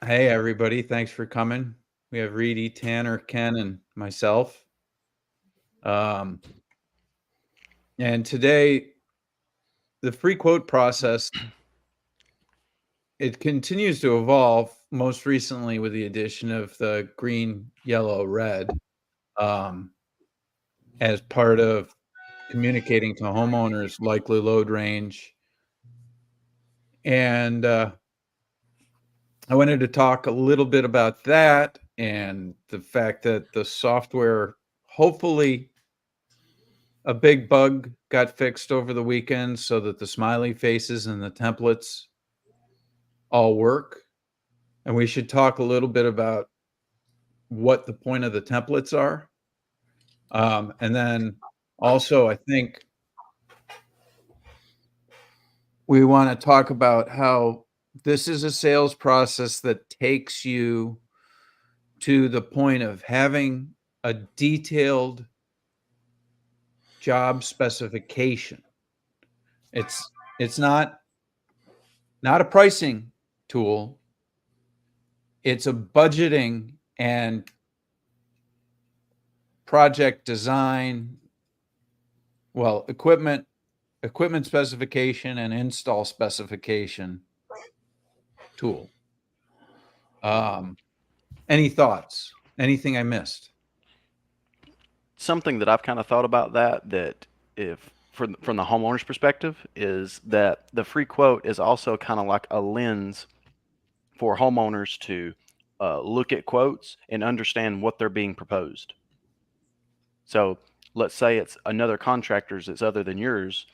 Hey, everybody. Thanks for coming. We have Reedy, Tanner, Ken, and myself. Um, and today, the free quote process, it continues to evolve, most recently with the addition of the green, yellow, red, um, as part of communicating to homeowners likely load range. And I wanted to talk a little bit about that and the fact that the software, hopefully, a big bug got fixed over the weekend so that the smiley faces and the templates all work. And we should talk a little bit about what the point of the templates are. And then also, I think we want to talk about how this is a sales process that takes you to the point of having a detailed job specification. It's not a pricing tool. It's a budgeting and project design, well, equipment specification and install specification tool. Any thoughts? Anything I missed? Something that I've kind of thought about that if from the homeowner's perspective is that the free quote is also kind of like a lens for homeowners to look at quotes and understand what they're being proposed. So let's say it's another contractor's that's other than yours.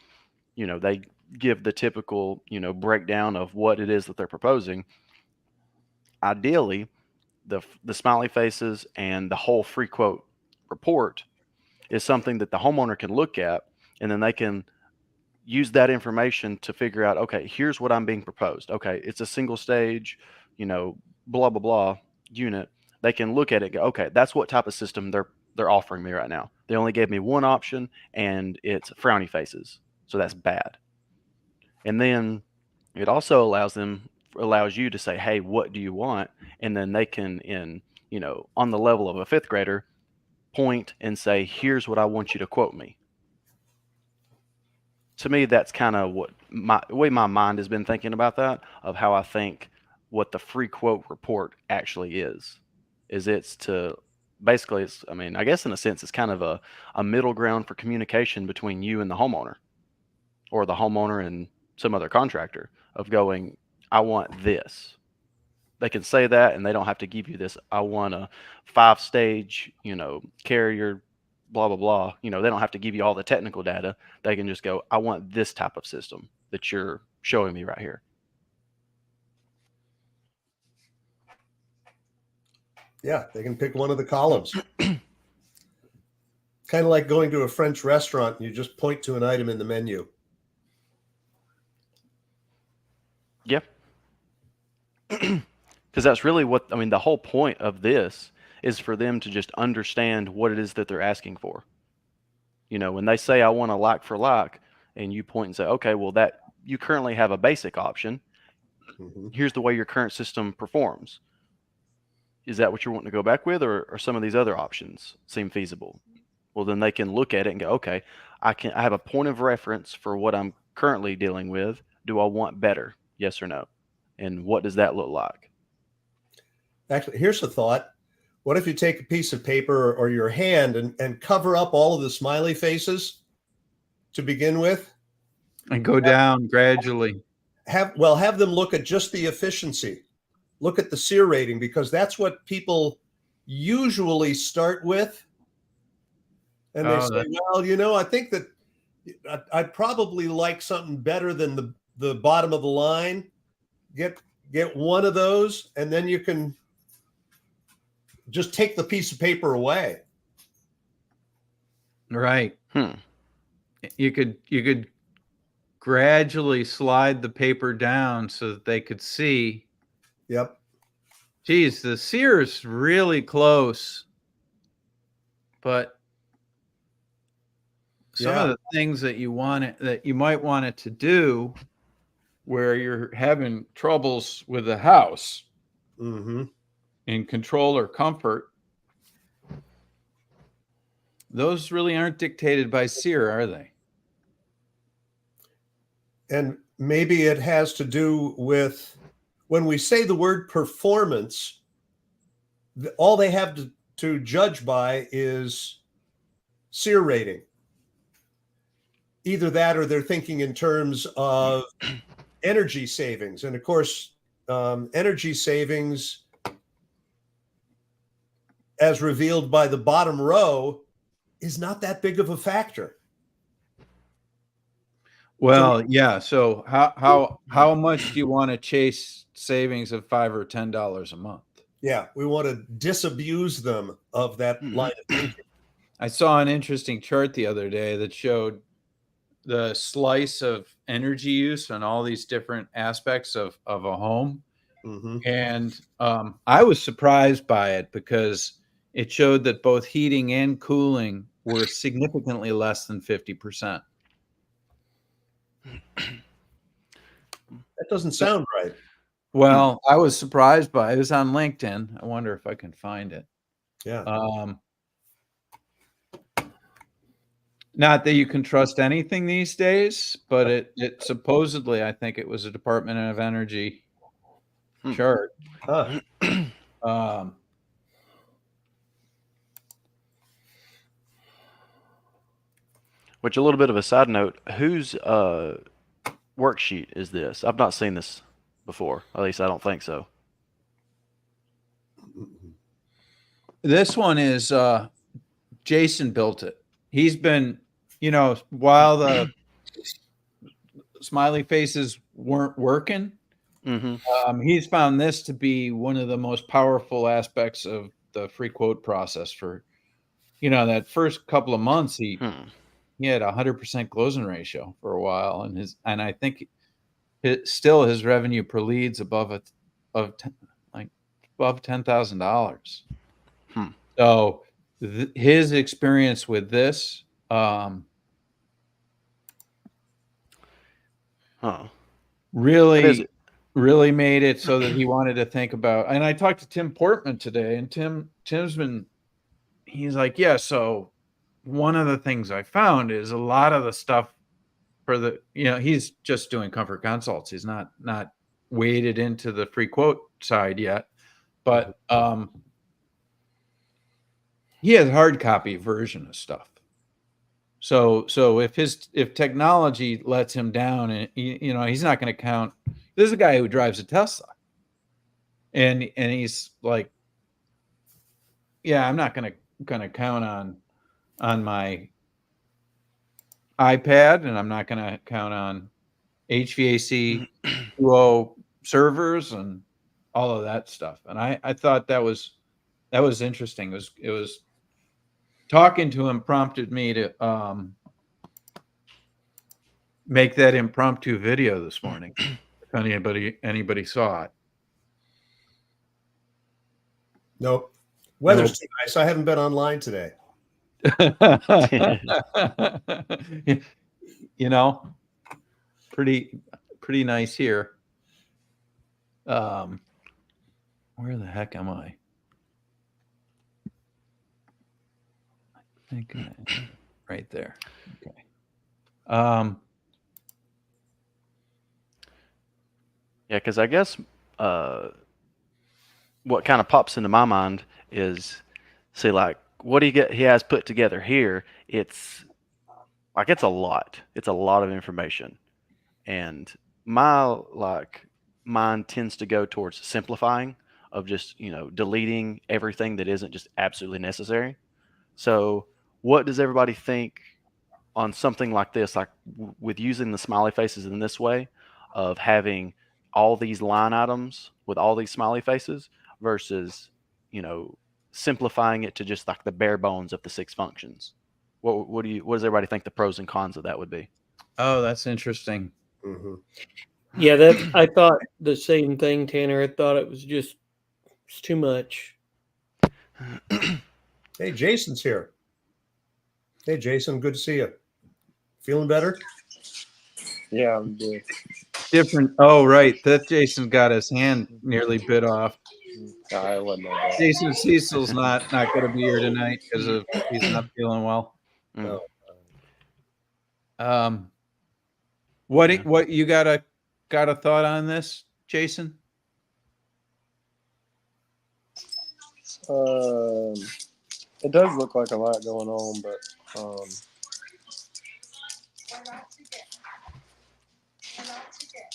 They give the typical breakdown of what it is that they're proposing. Ideally, the smiley faces and the whole free quote report is something that the homeowner can look at, and then they can use that information to figure out, okay, here's what I'm being proposed. Okay, it's a single stage, you know, blah blah blah unit. They can look at it and go, okay, that's what type of system they're offering me right now. They only gave me one option and it's frowny faces. So that's bad. And then it also allows you to say, hey, what do you want? And then they can on the level of a fifth grader, point and say, here's what I want you to quote me. To me, that's kind of what the way my mind has been thinking about that, of how I think what the free quote report actually is it's to basically, I mean, I guess in a sense, it's kind of a middle ground for communication between you and the homeowner, or the homeowner and some other contractor, of going, I want this. They can say that and they don't have to give you this, I want a 5 stage, carrier, blah, blah, blah. They don't have to give you all the technical data. They can just go, I want this type of system that you're showing me right here. Yeah, they can pick one of the columns. Kind of like going to a French restaurant and you just point to an item in the menu. Yeah. Because that's really what, I mean, the whole point of this is for them to just understand what it is that they're asking for. When they say, I want a like for like, and you point and say, okay, well, that you currently have a basic option. Mm-hmm. Here's the way your current system performs. Is that what you're wanting to go back with, or some of these other options seem feasible? Well, then they can look at it and go, okay, I have a point of reference for what I'm currently dealing with. Do I want better? Yes or no? And what does that look like? Actually, here's a thought. What if you take a piece of paper or your hand and cover up all of the smiley faces to begin with? And go down gradually. Have them look at just the efficiency. Look at the SEER rating, because that's what people usually start with. And they say, well, I think that I'd probably like something better than the bottom of the line. Get one of those, and then you can just take the piece of paper away. Right. You could gradually slide the paper down so that they could see. Yep. Geez, the SEER's really close, but some of the things that you might want it to do, where you're having troubles with the house, Mm-hmm. in control or comfort, those really aren't dictated by SEER, are they? And maybe it has to do with when we say the word performance, all they have to judge by is SEER rating. Either that or they're thinking in terms of energy savings. And of course, energy savings, as revealed by the bottom row, is not that big of a factor. Well, yeah. So how much do you want to chase savings of $5 or $10 a month? Yeah, we want to disabuse them of that line of thinking. I saw an interesting chart the other day that showed the slice of energy use on all these different aspects of a home. Mm-hmm. And I was surprised by it because it showed that both heating and cooling were significantly less than 50%. That doesn't sound right. Well, I was surprised by it. It was on LinkedIn. I wonder if I can find it. Yeah. Not that you can trust anything these days, but it supposedly, I think it was a Department of Energy chart. Huh. Which, a little bit of a side note, whose worksheet is this? I've not seen this before. At least I don't think so. This one is Jason built it. He's been, while the smiley faces weren't working, he's found this to be one of the most powerful aspects of the free quote process. For that first couple of months, he had 100% closing ratio for a while, and I think still his revenue per leads above $10,000. So his experience with this really made it so that he wanted to think about. And I talked to Tim Portman today, and he's like, yeah, so one of the things I found is a lot of the stuff for he's just doing comfort consults. He's not waded into the free quote side yet, but he has a hard copy version of stuff. So if technology lets him down, and he's not going to count. This is a guy who drives a Tesla, and he's like, yeah, I'm not going to count on my iPad, and I'm not going to count on HVAC 2.0 servers and all of that stuff. And I thought that was interesting. It was talking to him prompted me to make that impromptu video this morning. If anybody saw it. Nope. Weather's too nice. I haven't been online today. Pretty nice here. Where the heck am I? I think right there. Okay. Yeah, because I guess what kind of pops into my mind is, see, like, what he has put together here. It's a lot. It's a lot of information, and my mind tends to go towards simplifying, of just deleting everything that isn't just absolutely necessary. So what does everybody think on something like this, like with using the smiley faces in this way, of having all these line items with all these smiley faces versus simplifying it to just like the bare bones of the 6 functions? What does everybody think the pros and cons of that would be? Oh, that's interesting. Mm-hmm. Yeah, I thought the same thing, Tanner. I thought it's too much. Hey, Jason's here. Hey, Jason, good to see you. Feeling better? Yeah, I'm good. Different. Oh, right. That Jason got his hand nearly bit off. I wasn't know that. Jason Cecil's not going to be here tonight because of he's not feeling well. Mm. No. What you got a thought on this, Jason? It does look like a lot going on, but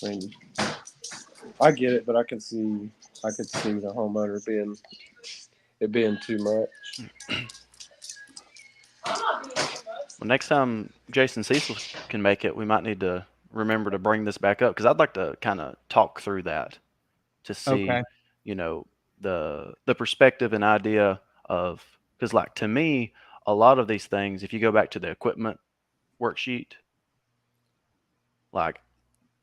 I mean, I get it, but I could see the homeowner being too much. Well, next time Jason Cecil can make it, we might need to remember to bring this back up because I'd like to kind of talk through that to see, Okay. you know, the perspective and idea of, because like to me, a lot of these things, if you go back to the equipment worksheet, like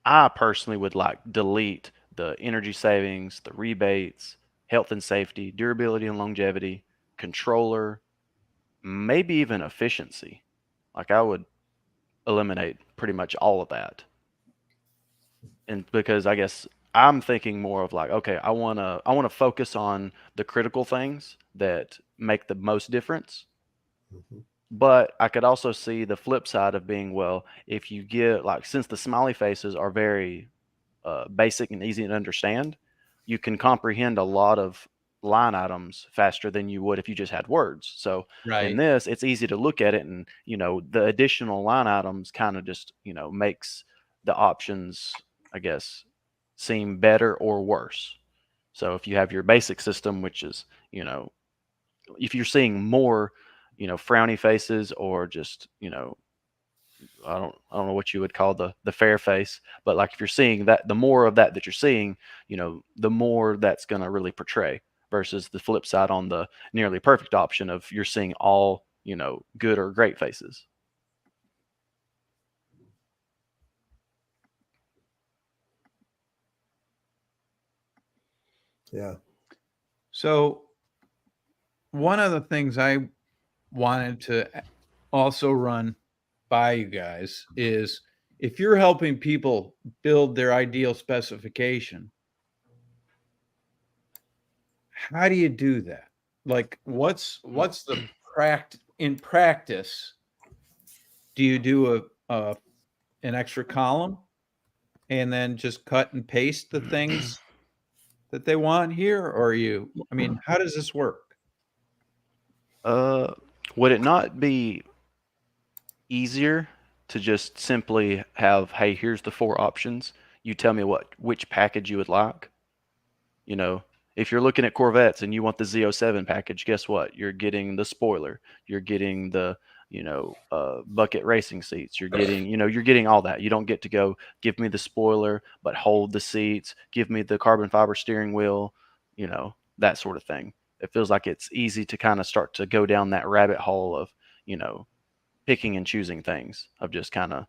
I personally would like delete the energy savings, the rebates, health and safety, durability and longevity, controller, maybe even efficiency. Like I would eliminate pretty much all of that. And because I guess I'm thinking more of like, okay, I want to focus on the critical things that make the most difference. Mhm. But I could also see the flip side of being, well, if you get like, since the smiley faces are very basic and easy to understand, you can comprehend a lot of line items faster than you would if you just had words. So in this, it's easy to look at it and, you know, the additional line items kind of just, you know, makes the options, I guess, seem better or worse. So if you have your basic system, which is, you know, if you're seeing more, you know, frowny faces or just, you know, I don't know what you would call the fair face, but like if you're seeing that, the more of that you're seeing, you know, the more that's going to really portray versus the flip side on the nearly perfect option of you're seeing all, you know, good or great faces. Yeah. So one of the things I wanted to also run by you guys is if you're helping people build their ideal specification, how do you do that? Like what's the in practice? Do you do an extra column and then just cut and paste the things that they want here? Or I mean, how does this work? Would it not be easier to just simply have, hey, here's the 4 options. You tell me which package you would like. You know, if you're looking at Corvettes and you want the Z07 package, guess what? You're getting the spoiler. You're getting the, you know, bucket racing seats. You're getting, you know, you're getting all that. You don't get to go, give me the spoiler, but hold the seats. Give me the carbon fiber steering wheel, you know, that sort of thing. It feels like it's easy to kind of start to go down that rabbit hole of, you know, picking and choosing things, of just kind of,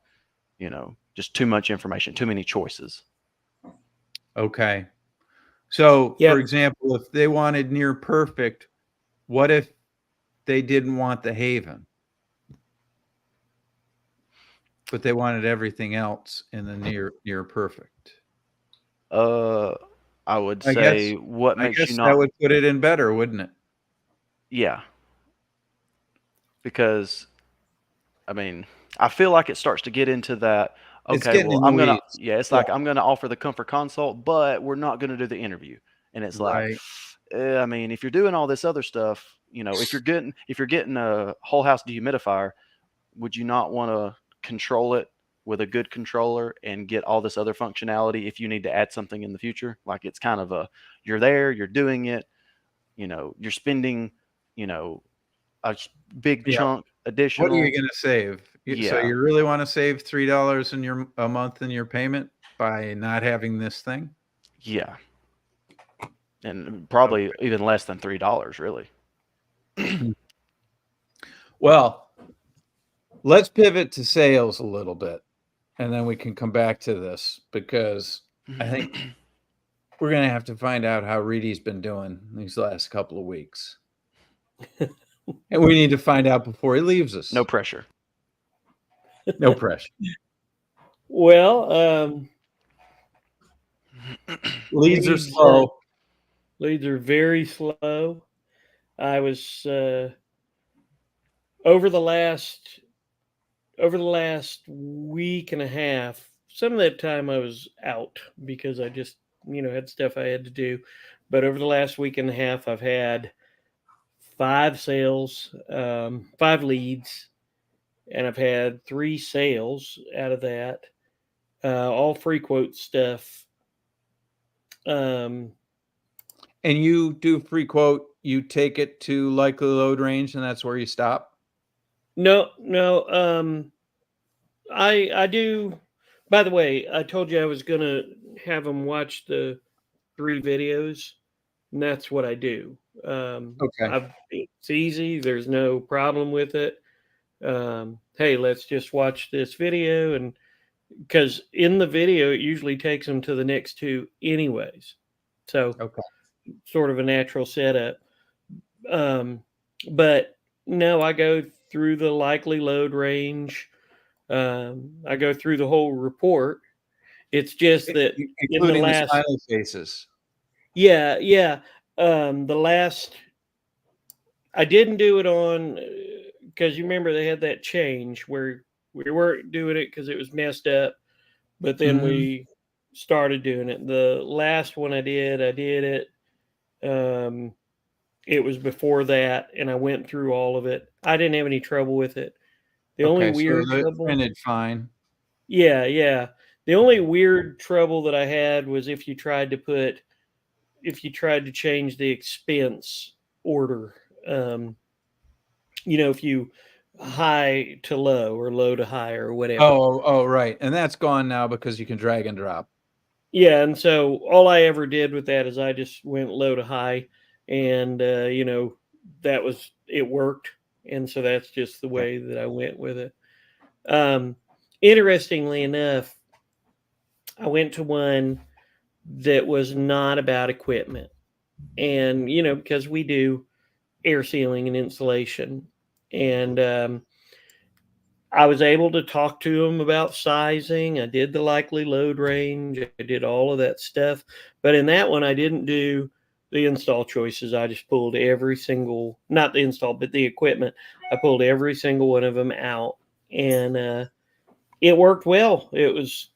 you know, just too much information, too many choices. Okay. So, Yeah. for example, if they wanted near perfect, what if they didn't want the Haven, but they wanted everything else in the near perfect? I would I say guess what I makes guess you that not, would put it in better, wouldn't it? yeah, because I mean, I feel like it starts to get into that. It's Okay, getting well, in the I'm gonna, weeds. yeah, it's Yeah. like I'm gonna offer the comfort consult, but we're not gonna do the interview. And it's like, Right. I mean, if you're doing all this other stuff, you know, if you're getting a whole house dehumidifier, would you not want to control it with a good controller and get all this other functionality if you need to add something in the future? Like it's kind of a, you're there, you're doing it, you know, you're spending, you know, a big Yeah. chunk What are additional. you going to save? So Yeah. you really want to save $3 a month in your payment by not having this thing? Yeah. And probably even less than $3, really. Well, let's pivot to sales a little bit, and then we can come back to this because I think we're going to have to find out how Reedy's been doing these last couple of weeks. And we need to find out before he leaves us. No pressure. No pressure. Well, Leads are Reed's, slow. Leads are very slow. I was over the last week and a half. Some of that time I was out because I just had stuff I had to do. But over the last week and a half, I've had 5 sales, 5 leads, and I've had 3 sales out of that. All free quote stuff. And you do free quote, you take it to likely load range, and that's where you stop? No. I do. By the way, I told you I was gonna have them watch the 3 videos, and that's what I do. Okay. It's easy. There's no problem with it. Hey, let's just watch this video, and because in the video it usually takes them to the next 2 anyways, so Okay. sort of a natural setup. But no, I go through the likely load range. I go through the whole report. It's just that in the Including the last, smiley faces. yeah. The last, I didn't do it on because you remember they had that change where we weren't doing it because it was messed up, but then Mhm. we started doing it. The last one I did it. It was before that, and I went through all of it. I didn't have any trouble with it. The only Okay, so weird they're trouble, printed fine. yeah. The only weird trouble that I had was if you tried to change the expense order. If you high to low or low to high or whatever. Oh, right. And that's gone now because you can drag and drop. Yeah, and so all I ever did with that is I just went low to high, and it worked, and so that's just the way that I went with it. Interestingly enough, I went to one that was not about equipment, and because we do air sealing and insulation, and I was able to talk to them about sizing. I did the likely load range. I did all of that stuff. But in that one, I didn't do the install choices. I just pulled every single, not the install, but the equipment. I pulled every single one of them out, and it worked well. It was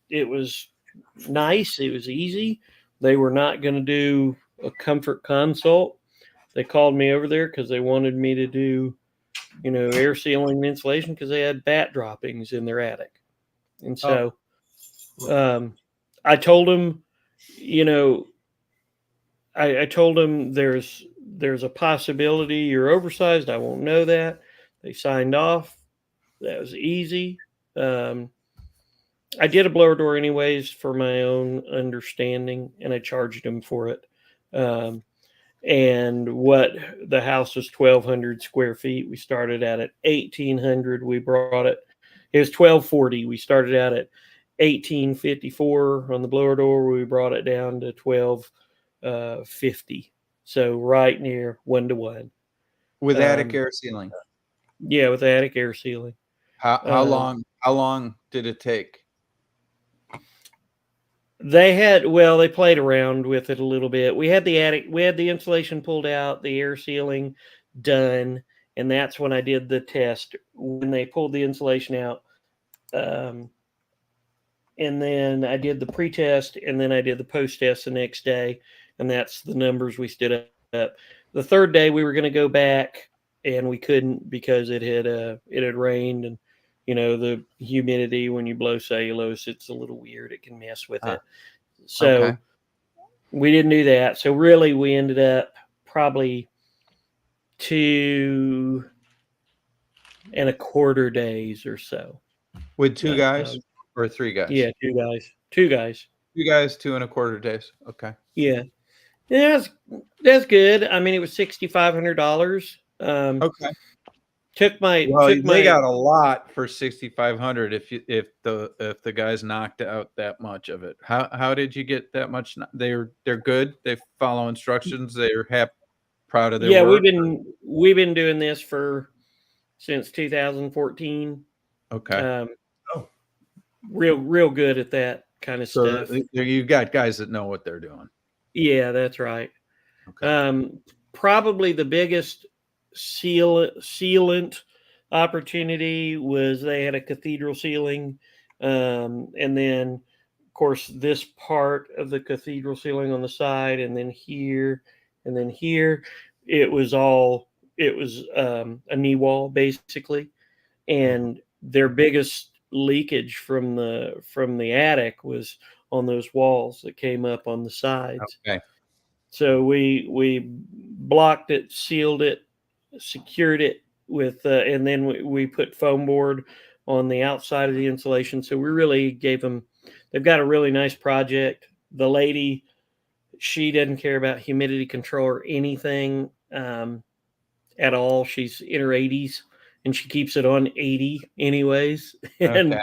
nice. It was easy. They were not going to do a comfort consult. They called me over there because they wanted me to do air sealing and insulation because they had bat droppings in their attic. And so I told them, I told them there's a possibility you're oversized. I won't know that. They signed off. That was easy. I did a blower door anyways for my own understanding, and I charged them for it. And what the house was 1,200 square feet. We started out at 1,800. We brought it. It was 1,240. We started out at 1,854 on the blower door. We brought it down to 1,250. So right near 1-to-1 with attic air sealing. Yeah, with attic air sealing. How long did it take? They played around with it a little bit. We had the insulation pulled out, the air sealing done, and that's when I did the test when they pulled the insulation out. And then I did the pre-test, and then I did the post-test the next day, and that's the numbers we stood up. The third day we were going to go back, and we couldn't because it had rained, and the humidity when you blow cellulose, it's a little weird. It can mess with it. So we didn't do that. So really we ended up probably 2.25 days or so. With 2 guys or 3 guys? Yeah, 2 guys. 2 guys. 2 guys, 2.25 days. Okay. Yeah. That's good. I mean, it was $6,500. Okay. They got a lot for 6,500 if the guys knocked out that much of it. How did you get that much? They're good. They follow instructions. They're proud of their work. we've been doing this since 2014. Okay. Real good at that kind of stuff. So you've got guys that know what they're doing. Yeah, that's right. Probably the biggest sealant opportunity was they had a cathedral ceiling, and then of course this part of the cathedral ceiling on the side, and then here, and then here. It was a knee wall basically, and their biggest leakage from the attic was on those walls that came up on the sides. Okay. So we blocked it, sealed it, secured it with, and then we put foam board on the outside of the insulation. So we really gave them. They've got a really nice project. The lady, she doesn't care about humidity control or anything at all. She's in her 80s and she keeps it on 80 anyways. And Okay.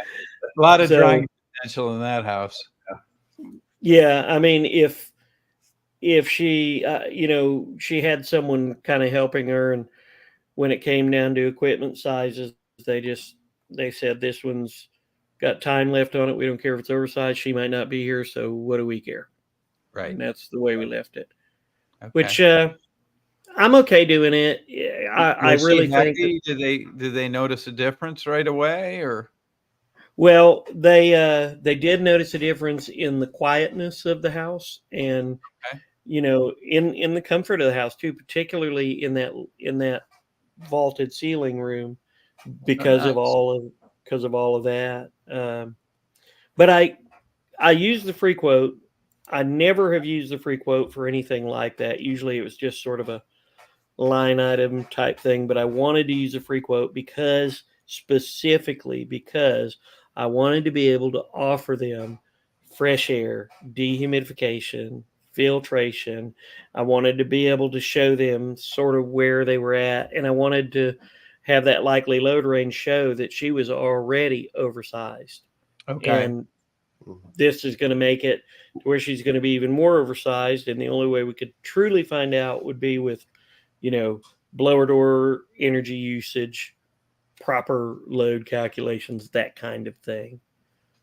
A lot of so- drying potential in that house. yeah, I mean, if she, she had someone kind of helping her, and when it came down to equipment sizes, they said this one's got time left on it. We don't care if it's oversized. She might not be here, so what do we care? Right. And that's the way we left it. Okay. Which I'm okay doing it. I Was she really think. happy? Did they notice a difference right away, or? Well, they did notice a difference in the quietness of the house, and Okay. in the comfort of the house too, particularly in that vaulted ceiling room, because nice. of all of that. But I use the free quote. I never have used the free quote for anything like that. Usually, it was just sort of a line item type thing. But I wanted to use a free quote specifically because I wanted to be able to offer them fresh air, dehumidification, filtration. I wanted to be able to show them sort of where they were at, and I wanted to have that likely load range show that she was already oversized. Okay. And this is going to make it to where she's going to be even more oversized. And the only way we could truly find out would be with, blower door energy usage, proper load calculations, that kind of thing.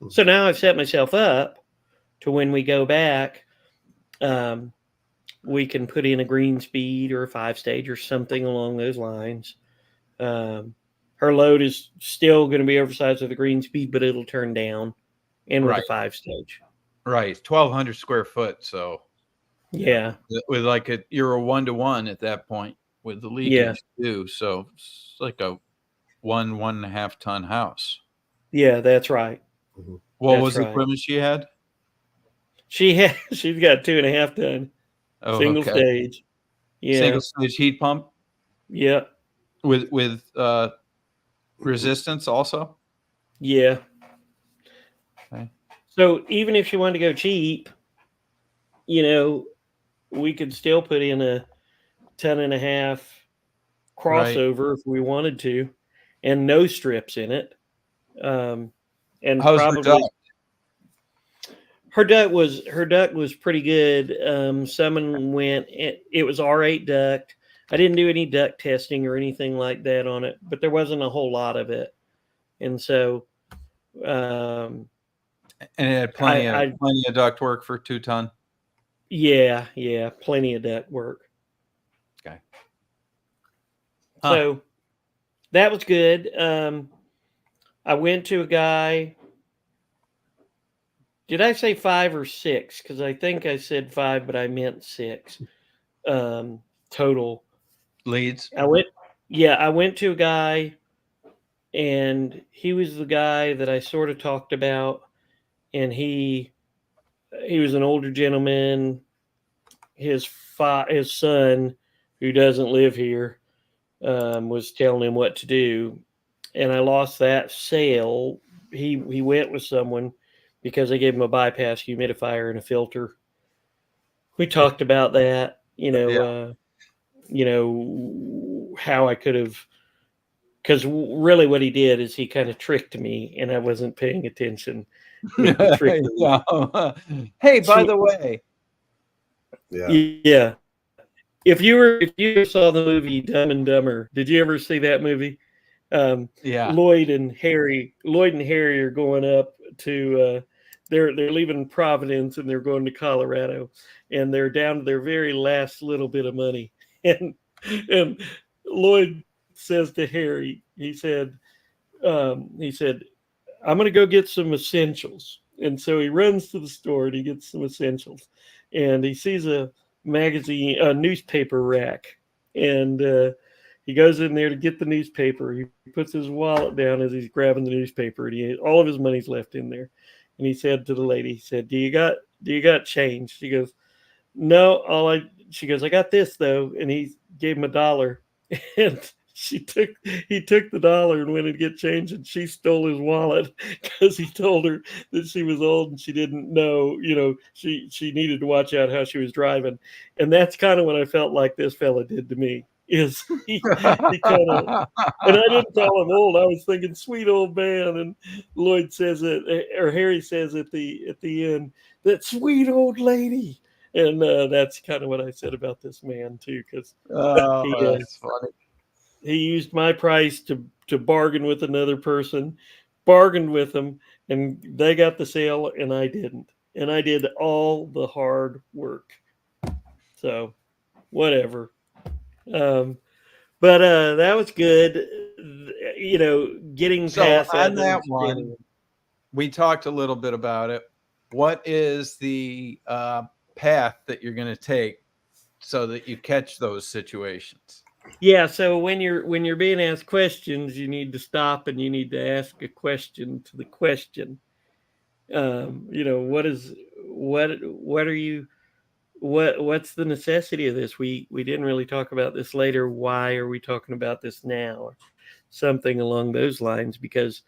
So now I've set myself up to when we go back, we can put in a green speed or a 5-stage or something along those lines. Her load is still going to be oversized with a green speed, but it'll turn down, and with Right. a 5-stage. Right. 1,200 square foot. So Yeah. with you're a 1-to-1 at that point with the leakage too. So it's like a 1.5 ton house. Yeah, that's right. What That's was the right. equipment she had? She's got 2.5 ton Oh, single okay. stage. Yeah. Single stage heat pump Yeah. with resistance also. Yeah. Okay. So even if she wanted to go cheap, we could still put in a 10.5 crossover if we wanted to, and no strips in it. And How's her probably duct? her duct was pretty good. Someone went, it was R8 duct. I didn't do any duct testing or anything like that on it, but there wasn't a whole lot of it. And so, And it had plenty of duct work for 2 ton. yeah, plenty of duct work. Okay. So that was good. I went to a guy. Did I say 5 or 6? Because I think I said 5, but I meant 6 total. Leads. I went to a guy, and he was the guy that I sort of talked about, and he was an older gentleman. His son, who doesn't live here, was telling him what to do, and I lost that sale. He went with someone because they gave him a bypass humidifier and a filter. We talked about that, how I could have, because really what he did is he kind of tricked me, and I wasn't paying attention. He tricked me. Yeah. Hey, by the way, Yeah. If you saw the movie Dumb and Dumber, did you ever see that movie? yeah. Lloyd and Harry are going up to they're leaving Providence and they're going to Colorado, and they're down to their very last little bit of money. And Lloyd says to Harry, he said, I'm going to go get some essentials. And so he runs to the store and he gets some essentials, and he sees a newspaper rack, and he goes in there to get the newspaper. He puts his wallet down as he's grabbing the newspaper, and all of his money's left in there. And he said to the lady, he said, do you got change? She goes, no, she goes, I got this though. And he gave him $1. And he took the $1 and went to get change, and she stole his wallet because he told her that she was old and she didn't know, she needed to watch out how she was driving. And that's kind of what I felt like this fella did to me. Is he kind of, and I didn't call him old. I was thinking sweet old man. And Lloyd says it, or Harry says at the end, that sweet old lady. And that's kind of what I said about this man too, because that's funny. He used my price to bargain with another person, bargained with them, and they got the sale, and I didn't. And I did all the hard work. So, whatever. But that was good. Getting past on that one, we talked a little bit about it. What is the path that you're going to take so that you catch those situations? Yeah, so when you're being asked questions, you need to stop and you need to ask a question to the question. What's the necessity of this? We didn't really talk about this later. Why are we talking about this now? Or something along those lines, because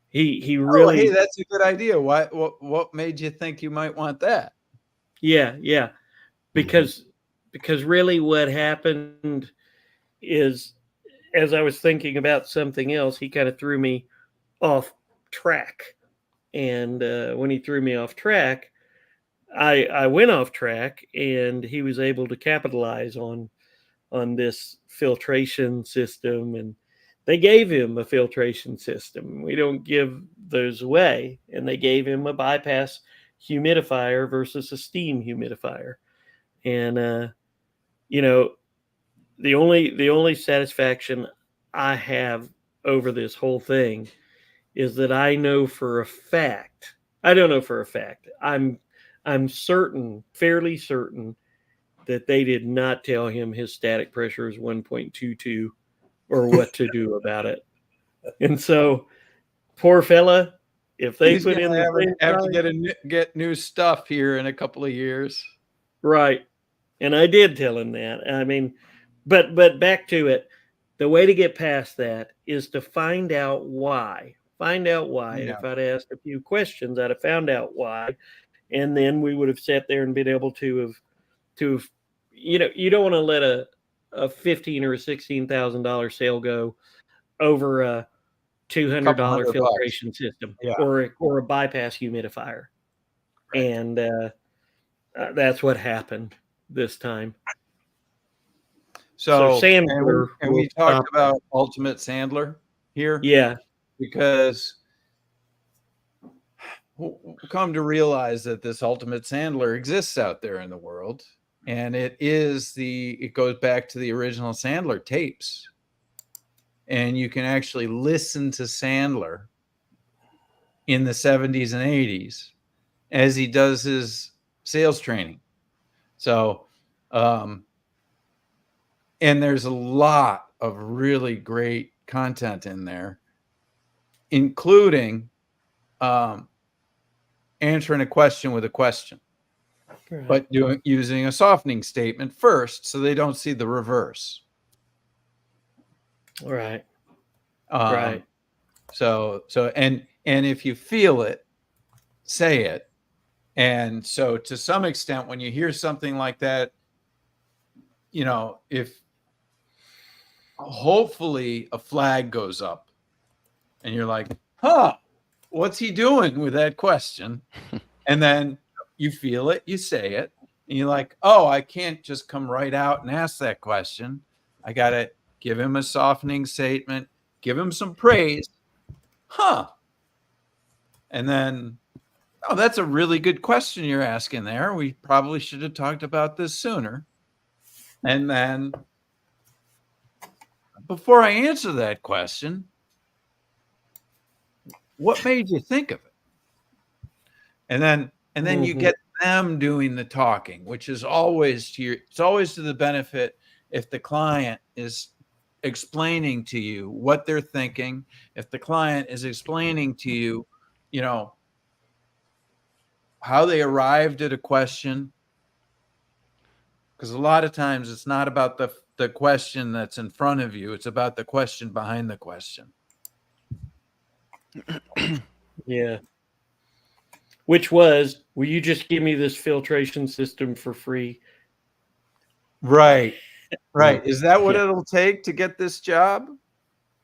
he really hey, that's a good idea. What made you think you might want that? Yeah. Because really what happened is, as I was thinking about something else, he kind of threw me off track. And when he threw me off track, I went off track, and he was able to capitalize on this filtration system. And they gave him a filtration system. We don't give those away. And they gave him a bypass humidifier versus a steam humidifier. And, the only satisfaction I have over this whole thing is that I know for a fact. I don't know for a fact. I'm certain, fairly certain, that they did not tell him his static pressure is 1.22 or what to do about it. And so, poor fella, if they He's put in have to get new stuff here in a couple of years, right? And I did tell him that. I mean, but back to it. The way to get past that is to find out why. Find out why. Yeah. If I'd asked a few questions, I'd have found out why, and then we would have sat there and been able to have. You don't want to let a $15,000 or $16,000 sale go over a $200 filtration system, yeah, or a bypass humidifier, right. And that's what happened this time. So Sandler, and we talked about Ultimate Sandler here, yeah, because come to realize that this Ultimate Sandler exists out there in the world, and it goes back to the original Sandler tapes. And you can actually listen to Sandler in the 70s and 80s as he does his sales training. So, and there's a lot of really great content in there, including answering a question with a question, right, but using a softening statement first so they don't see the reverse. Right. Right. So and if you feel it, say it. And so to some extent, when you hear something like that, if hopefully a flag goes up and you're like, what's he doing with that question? And then you feel it, you say it, and you're like, I can't just come right out and ask that question. I got to give him a softening statement, give him some praise. And then Oh, that's a really good question you're asking there. We probably should have talked about this sooner. And then before I answer that question, what made you think of it? And then you get them doing the talking, which is always it's always to the benefit if the client is explaining to you what they're thinking, if the client is explaining to you, you know, how they arrived at a question. Because a lot of times it's not about the question that's in front of you, it's about the question behind the question. Yeah. Which was, will you just give me this filtration system for free? Right. Right. Is that what Yeah. it'll take to get this job?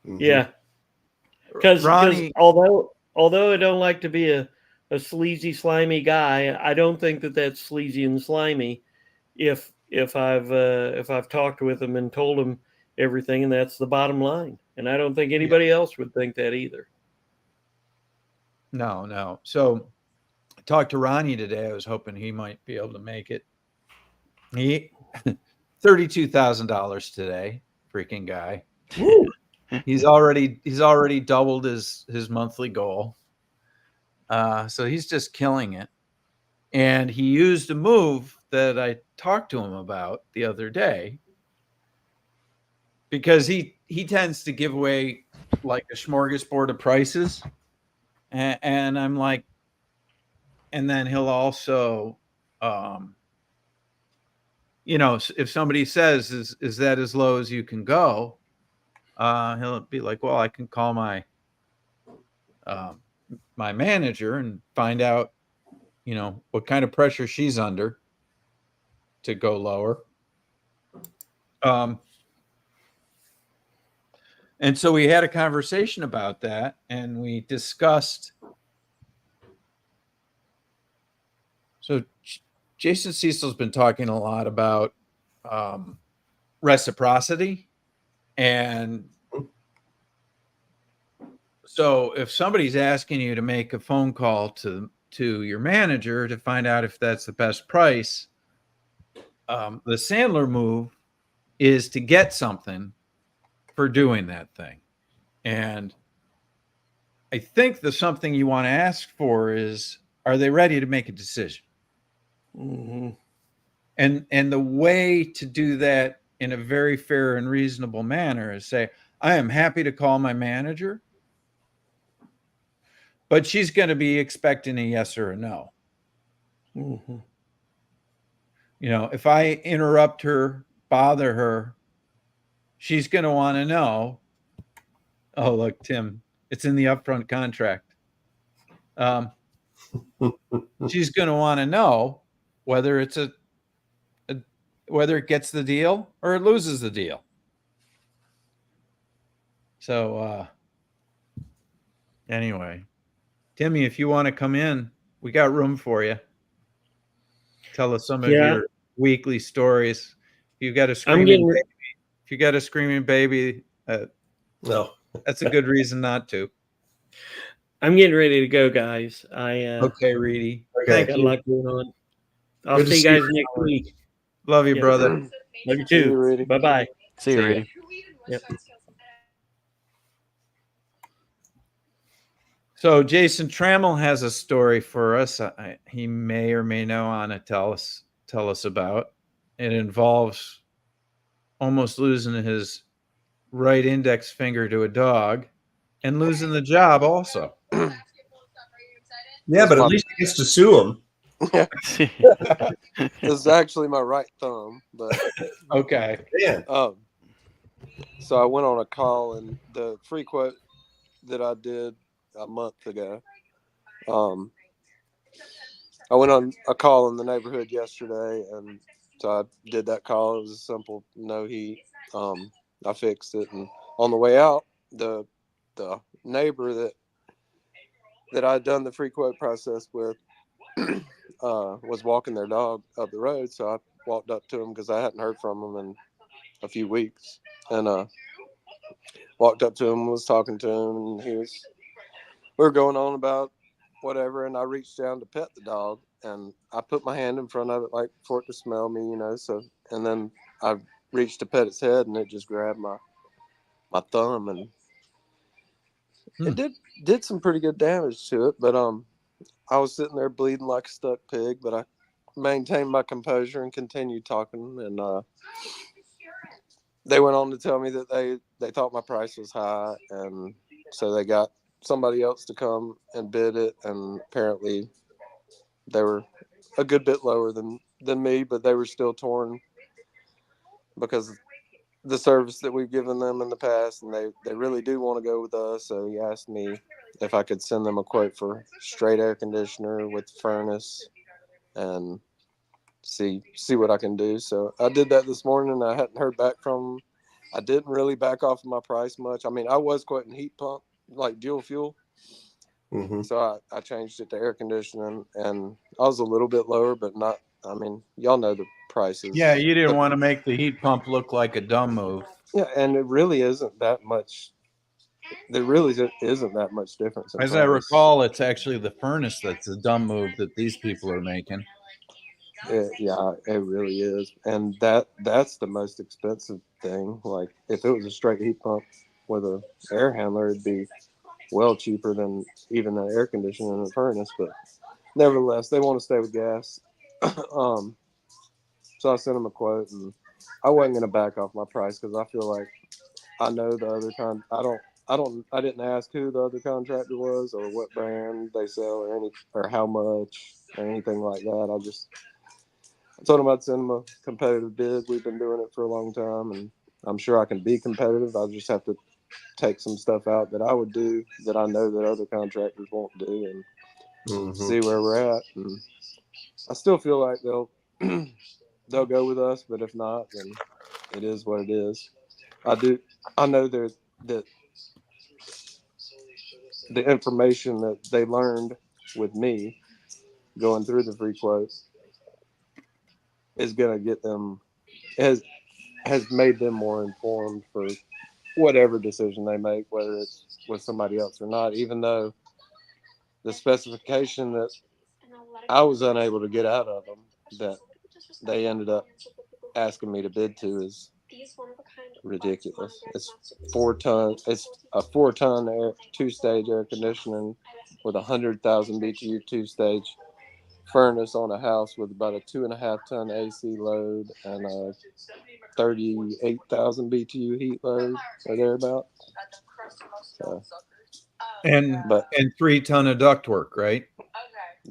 Mhm. Yeah. Because Ronnie, although I don't like to be a sleazy, slimy guy, I don't think that that's sleazy and slimy. If I've talked with him and told him everything, and that's the bottom line. And I don't think anybody else would think that either. no. So I talked to Ronnie today. I was hoping he might be able to make it. He $32,000 today. Freaking guy. Woo. He's already doubled his monthly goal. So he's just killing it. And he used a move that I talked to him about the other day because he tends to give away like a smorgasbord of prices. And I'm like, and then he'll also, if somebody says, is that as low as you can go? He'll be like, well, I can call my manager and find out, what kind of pressure she's under to go lower. And so we had a conversation about that, and we discussed. So Jason Cecil's been talking a lot about reciprocity. And so if somebody's asking you to make a phone call to your manager to find out if that's the best price, the Sandler move is to get something for doing that thing. And I think the something you want to ask for is, are they ready to make a decision? Mm-hmm. And the way to do that in a very fair and reasonable manner is say, I am happy to call my manager, but she's going to be expecting a yes or a no. Mm-hmm. If I interrupt her, bother her, she's going to want to know, oh, look, Tim, it's in the upfront contract. She's going to want to know whether it's whether it gets the deal or it loses the deal. So anyway, Timmy, if you want to come in, we got room for you. Tell us some of your weekly stories. If you got a screaming baby, No. that's a good reason not to. I'm getting ready to go, guys. Okay, Reedy. Okay. Got a lot going on. I'll Good to see you see guys you. next week. Love you, Yeah. brother. Love you See you, too. Rudy. Bye bye. See you, See ya. Rudy. Yep. So Jason Trammell has a story for us. He may or may not want to tell us about. It involves almost losing his right index finger to a dog and losing the job also. Yeah, but at least he gets to sue him. It's actually my right thumb, but Okay. Yeah. so I went on a call, and the free quote that I did a month ago, I went on a call in the neighborhood yesterday, and so I did that call. It was a simple no heat. I fixed it, and on the way out, the neighbor that I'd done the free quote process with was walking their dog up the road, so I walked up to him because I hadn't heard from him in a few weeks, and walked up to him, was talking to him, and we were going on about whatever, and I reached down to pet the dog, and I put my hand in front of it like for it to smell me, you know. So, and then I reached to pet its head, and it just grabbed my thumb, and it did some pretty good damage to it. But I was sitting there bleeding like a stuck pig, but I maintained my composure and continued talking, and they went on to tell me that they thought my price was high, and so they got somebody else to come and bid it, and apparently they were a good bit lower than me, but they were still torn because of the service that we've given them in the past, and they really do want to go with us. So he asked me if I could send them a quote for straight air conditioner with furnace and see what I can do. So I did that this morning, and I hadn't heard back from them. I didn't really back off my price much. I mean, I was quoting heat pump, like dual fuel. Mm-hmm. So I changed it to air conditioning, and I was a little bit lower, but not, I mean, y'all know the prices. Yeah, you didn't want to make the heat pump look like a dumb move. Yeah, and it really isn't that much. There really isn't that much difference. As I recall, it's actually the furnace that's a dumb move that these people are making. Yeah, it really is, and that's the most expensive thing. Like, if it was a straight heat pump with a air handler, it'd be well cheaper than even an air conditioner and a furnace. But nevertheless, they want to stay with gas. So I sent them a quote, and I wasn't going to back off my price because I feel like I know the other I didn't ask who the other contractor was or what brand they sell or how much or anything like that. I told them I'd send them a competitive bid. We've been doing it for a long time, and I'm sure I can be competitive. I just have to take some stuff out that I would do that I know that other contractors won't do, and see where we're at. And I still feel like they'll go with us, but if not, then it is what it is. I know that the information that they learned with me going through the free quotes is going to get them, has made them more informed for whatever decision they make, whether it's with somebody else or not, even though the specification that I was unable to get out of them that they ended up asking me to bid to is ridiculous. It's 4 ton. It's a 4-ton two-stage air conditioning with 100,000 BTU two-stage furnace on a house with about a 2.5-ton AC load and a 38,000 BTU heat load or thereabout. So, And 3-ton of ductwork, right?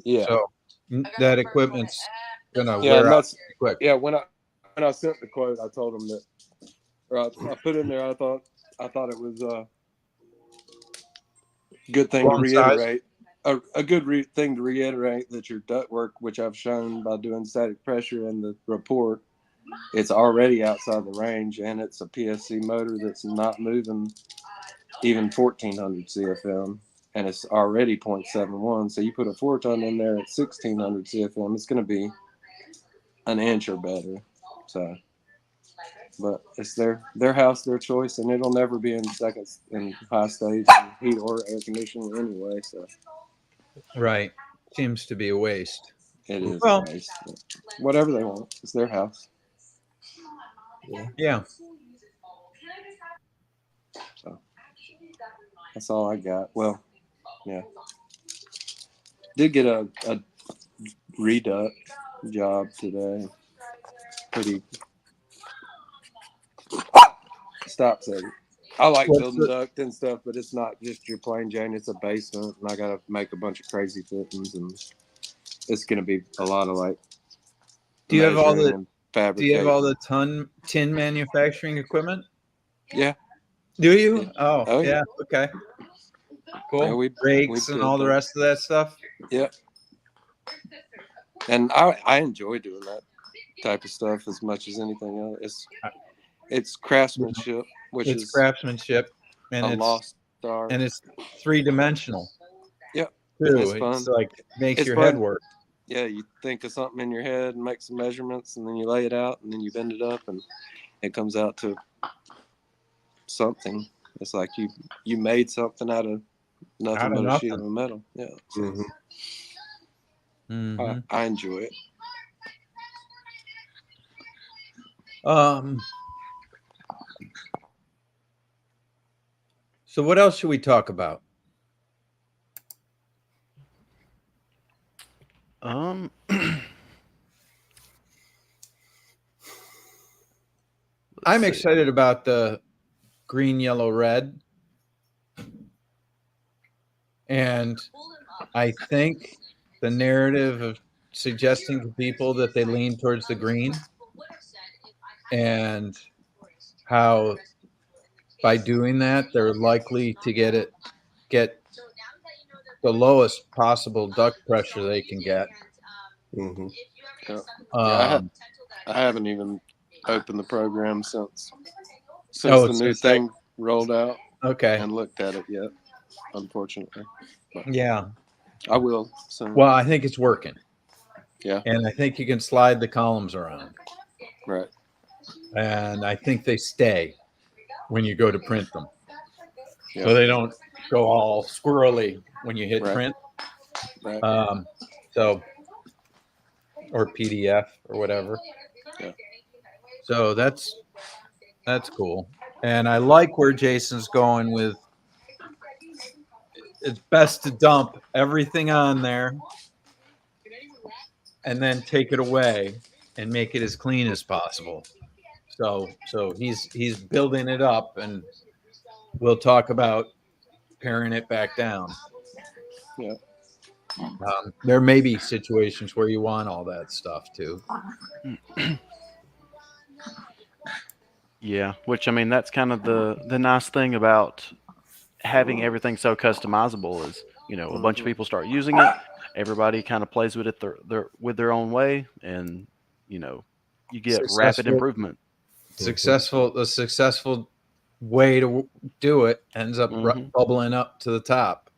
yeah. So that equipment's gonna Yeah, wear and out quick. yeah. When I sent the quote, I told them that, or I put in there. I thought it was a good thing to reiterate. A good thing to reiterate that your ductwork, which I've shown by doing static pressure in the report, it's already outside the range, and it's a PSC motor that's not moving even 1400 CFM, and it's already 0.71. So you put a 4-ton in there at 1600 CFM, it's going to be an inch or better. So, but it's their house, their choice, and it'll never be in high stage heat or air conditioning anyway. So, Right. Seems to be a waste. it is Well, nice. Whatever they want, it's their house. Yeah. So that's all I got. Well, yeah. Did get a reduct job today. Pretty. Stop second. I like building duct and stuff, but it's not just your plain Jane. It's a basement, and I got to make a bunch of crazy fittings, and it's going to be a lot of like. Do you have all the tin manufacturing equipment? Yeah. Do you? Yeah. Oh yeah. Okay. Cool. Yeah, Brakes and all the rest of that stuff. Yeah. And I enjoy doing that type of stuff as much as anything else. It's craftsmanship, which is craftsmanship, and a lost art. And it's 3-dimensional. Yeah. Too. It's fun. It's like makes your fun. head work. Yeah, you think of something in your head and make some measurements, and then you lay it out, and then you bend it up, and it comes out to something. It's like you made something out of nothing Out of but a sheet nothing. of metal. Yeah, so Mhm. Mhm. I enjoy it. So what else should we talk about? I'm see. excited about the green, yellow, red. And I think the narrative of suggesting to people that they lean towards the green and how by doing that they're likely to get the lowest possible duct pressure they can get. Mhm. Yeah, yeah Um, I haven't even opened the program since Oh, the new since that- thing rolled out okay. and looked at it yet. Unfortunately, but Yeah. I will soon. Well, I think it's working. Yeah. And I think you can slide the columns around. Right. And I think they stay when you go to print them. Yeah. So they don't go all squirrely when you hit Right. print. Right. So or PDF or whatever. Yeah. So that's cool. And I like where Jason's going with it's best to dump everything on there and then take it away and make it as clean as possible. So he's building it up, and we'll talk about paring it back down. Yeah. There may be situations where you want all that stuff too. Yeah, which I mean, that's kind of the nice thing about having everything so customizable is, you know, a bunch of people start using it, everybody kind of plays with it their own way, and you know, you get rapid Successful- improvement. The successful way to do it ends up Mhm. bubbling up to the top.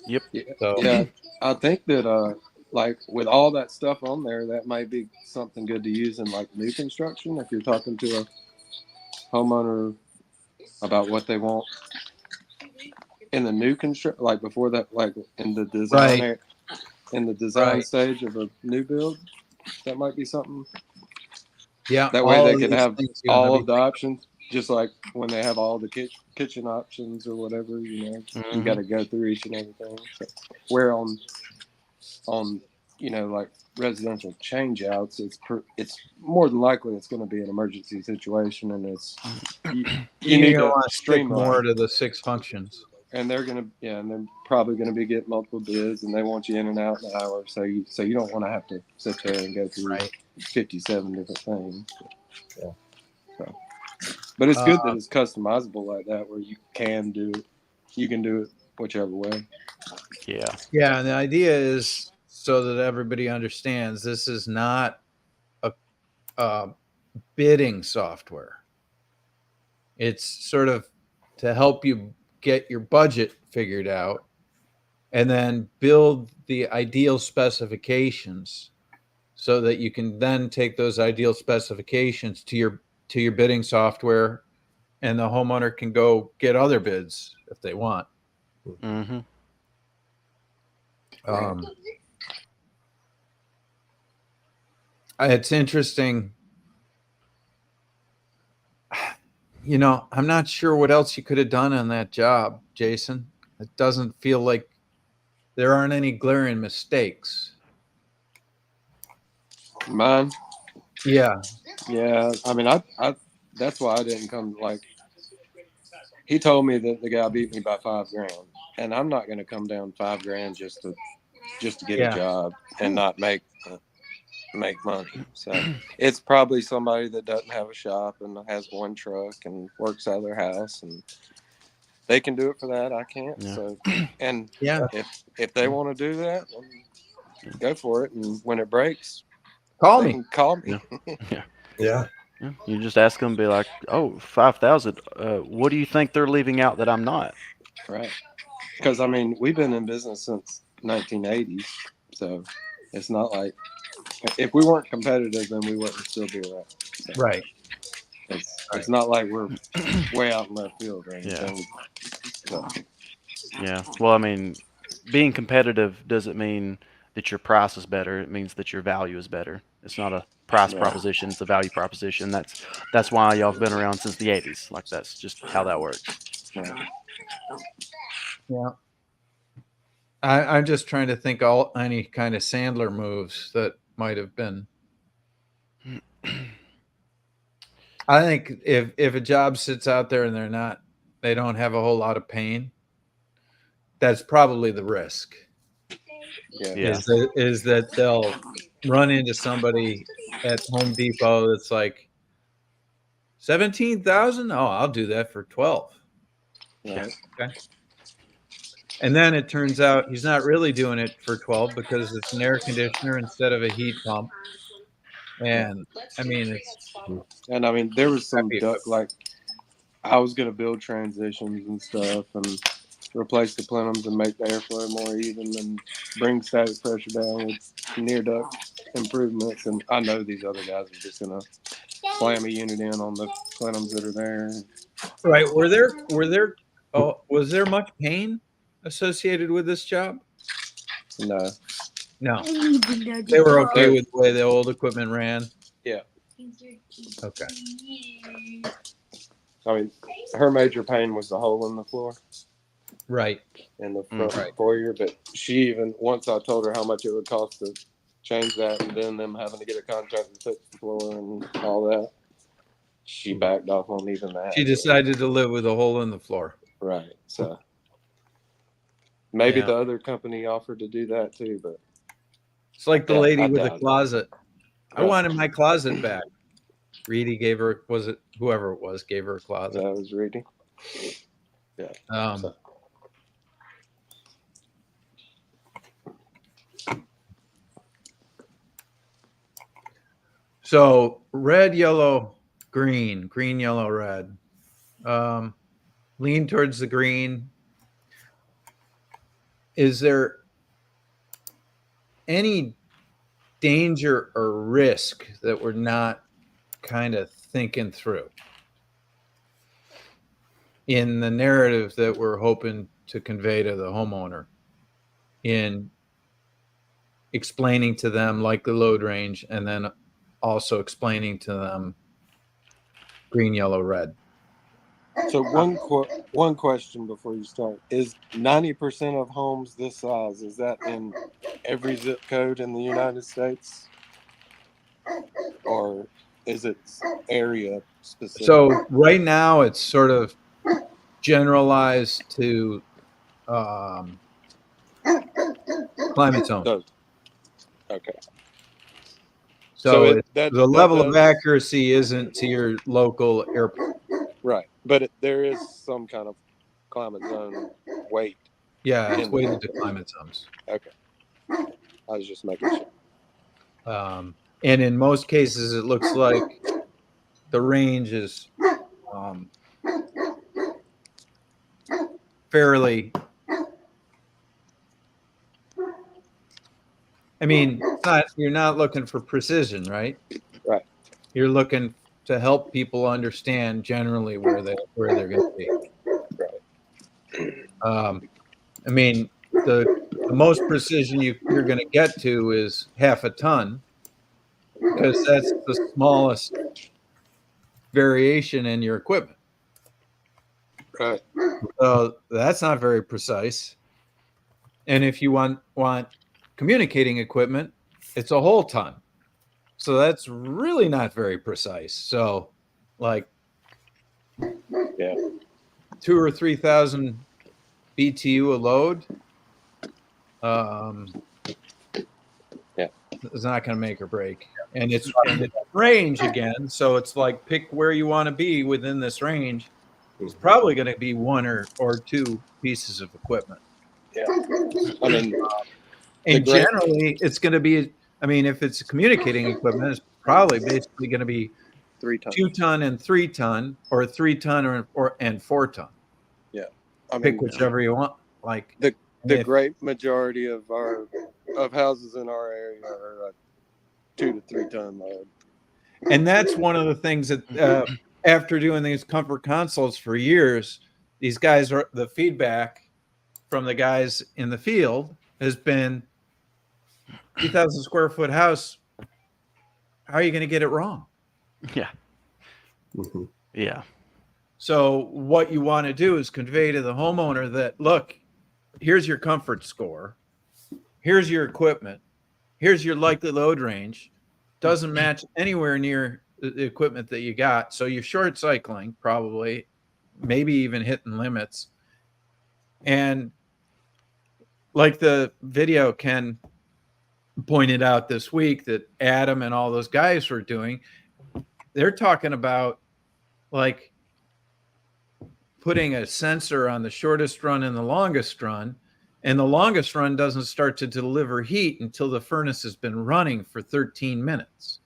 Yep. So Yeah. I think that like with all that stuff on there, that might be something good to use in like new construction if you're talking to a homeowner about what they want in the new construction, like before that, like in the design Right. in the design Right. stage of a new build. That might be something. yeah, That way all they of can these have things you gotta all be of the options, just like when they have all the kitchen options or whatever. You know, you Mhm. got to go through each and everything. So, where on like residential change outs, it's more than likely it's going to be an emergency situation, and you You're need gonna to want to stick streamline. more to the 6 functions. And they're probably gonna be getting multiple bids, and they want you in and out in an hour. So you don't want to have to sit there and go through Right. 57 different things. Yeah. So, but it's good that it's customizable like that, where you can do it whichever way. Yeah. Yeah, and the idea is so that everybody understands this is not a bidding software. It's sort of to help you get your budget figured out and then build the ideal specifications so that you can then take those ideal specifications to your bidding software, and the homeowner can go get other bids if they want. Mhm. It's interesting. You know, I'm not sure what else you could have done on that job, Jason. It doesn't feel like there aren't any glaring mistakes. Mine, Yeah. yeah. I mean, I that's why I didn't come. Like, he told me that the guy beat me by $5,000, and I'm not gonna come down $5,000 just to get Yeah. a job and not make money. So it's probably somebody that doesn't have a shop and has one truck and works out of their house, and they can do it for that. I can't. Yeah. So, and Yeah. if they want to do that, then go for it. And when it breaks, Call they me. can call me. Yeah. Yeah. You just ask them, be like, "Oh, 5,000. What do you think they're leaving out that I'm not?" Right. Because I mean, we've been in business since 1980s, so it's not like if we weren't competitive, then we wouldn't still be around. So Right. it's not like we're way out in left field or anything. So, Yeah. Well, I mean, being competitive doesn't mean that your price is better. It means that your value is better. It's not a price Yeah. proposition; it's a value proposition. That's why y'all have been around since the '80s. Like that's just how that works. Yeah. I'm just trying to think all any kind of Sandler moves that might have been. I think if a job sits out there and they don't have a whole lot of pain, that's probably the risk. Yeah. Yeah. Is that they'll run into somebody at Home Depot that's like 17,000. Oh, I'll do that for 12. Right. Okay. And then it turns out he's not really doing it for 12 because it's an air conditioner instead of a heat pump. And I mean, it's And I mean, there was some Happy. duck like I was gonna build transitions and stuff and replace the plenums and make the airflow more even and bring static pressure down with near duct improvements. And I know these other guys are just gonna slam a unit in on the plenums that are there. right. Was there much pain associated with this job? No. No. They were okay with the way the old equipment ran. Yeah. Okay. I mean, her major pain was the hole in the floor Right. in the front Right. foyer. But she even, once I told her how much it would cost to change that and then them having to get a contractor to fix the floor and all that, she backed off on even that. She decided to live with a hole in the floor. Right. So maybe Yeah. the other company offered to do that too, but It's like the Yeah, lady I with the doubt it. closet. I Yeah. wanted my closet back. Reedy gave her, was it whoever it was, gave her a closet. that was reading. Um, so red, yellow, green, green, yellow, red. Lean towards the green. Is there any danger or risk that we're not kind of thinking through in the narrative that we're hoping to convey to the homeowner in explaining to them like the load range and then also explaining to them green, yellow, red? So one question before you start is 90% of homes this size, is that in every zip code in the United States, or is it area specific? So right now it's sort of generalized to climate zone. Okay. So that the level of does- accuracy isn't to your local airport. Right, but there is some kind of climate zone weight. Yeah, it's In- weighted to climate zones. Okay. I was just making sure. And in most cases, it looks like the range is fairly. I mean, you're not looking for precision, right? Right. You're looking to help people understand generally where they're going to be. Right. I mean, the most precision you're going to get to is half a ton, because that's the smallest variation in your equipment. Right. So that's not very precise. And if you want communicating equipment, it's a whole ton. So that's really not very precise. So like 2,000 or 3,000 BTU a load is not going to make or break. And it's range again. So it's like pick where you want to be within this range. It's probably going to be one or two pieces of equipment. Yeah. I mean, and generally it's going to be, I mean, if it's communicating equipment, it's probably basically going to be 3 tons. 2 ton and 3 ton, or 3 ton and 4 ton. Yeah. I mean, Pick whichever you want. Like the great majority of houses in our area are a 2 to 3 ton load. And that's one of the things that after doing these comfort consults for years, these guys are the feedback from the guys in the field has been 3,000 square foot house. How are you going to get it wrong? Yeah. Mhm. Yeah. So what you want to do is convey to the homeowner that, look, here's your comfort score. Here's your equipment. Here's your likely load range. Doesn't match anywhere near the equipment that you got. So you're short cycling, probably, maybe even hitting limits. And like the video Ken pointed out this week that Adam and all those guys were doing, they're talking about like putting a sensor on the shortest run and the longest run, and the longest run doesn't start to deliver heat until the furnace has been running for 13 minutes.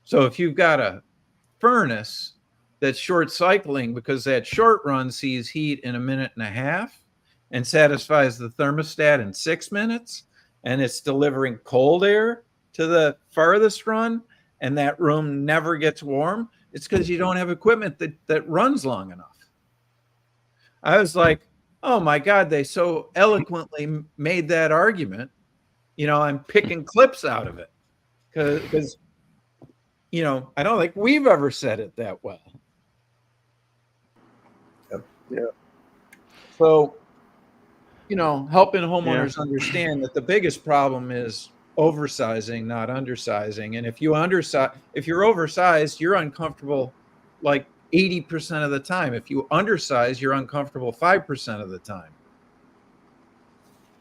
So if you've got a furnace that's short cycling because that short run sees heat in 1.5 minutes and satisfies the thermostat in 6 minutes, and it's delivering cold air to the farthest run, and that room never gets warm, it's because you don't have equipment that runs long enough. I was like, oh my God, they so eloquently made that argument. You know, I'm picking clips out of it because, you know, I don't think we've ever said it that well. Yep. Yeah. So, you know, helping homeowners understand that the biggest problem is oversizing, not undersizing. And if you're oversized, you're uncomfortable like 80% of the time. If you undersize, you're uncomfortable 5% of the time.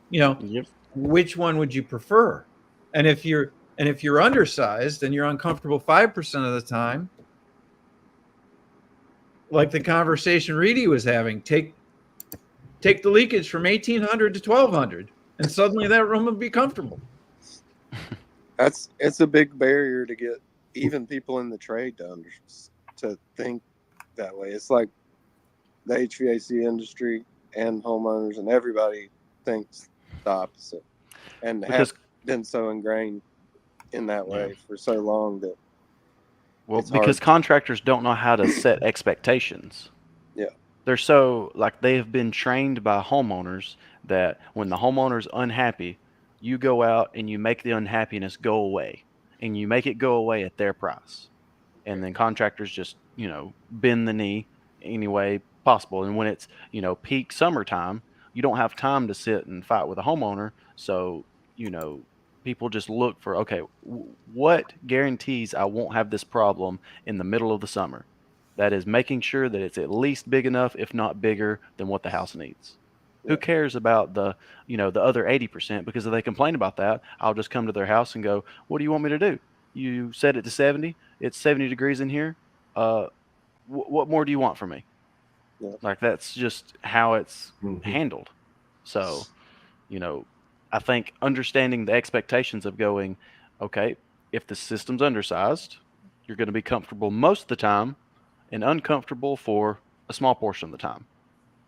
You know, Yep. which one would you prefer? And if you're undersized and you're uncomfortable 5% of the time, like the conversation Reedy was having, take the leakage from 1,800 to 1,200, and suddenly that room will be comfortable. It's a big barrier to get even people in the trade to think that way. It's like the HVAC industry and homeowners and everybody thinks the opposite, and Because- has been so ingrained in that way for so long that Well, it's because hard. contractors don't know how to set expectations. Yeah. They're so, like, they have been trained by homeowners that when the homeowner's unhappy, you go out and you make the unhappiness go away, and you make it go away at their price. And then contractors just, you know, bend the knee any way possible. And when it's, you know, peak summertime, you don't have time to sit and fight with a homeowner. So, you know, people just look for, okay, what guarantees I won't have this problem in the middle of the summer? That is making sure that it's at least big enough, if not bigger, than what the house needs. Yeah. Who cares about the, you know, the other 80%? Because if they complain about that, I'll just come to their house and go, what do you want me to do? You set it to 70. It's 70 degrees in here. What more do you want from me? Yeah. Like, that's just how it's Mhm. handled. So, you know, I think understanding the expectations of going, okay, if the system's undersized, you're going to be comfortable most of the time and uncomfortable for a small portion of the time.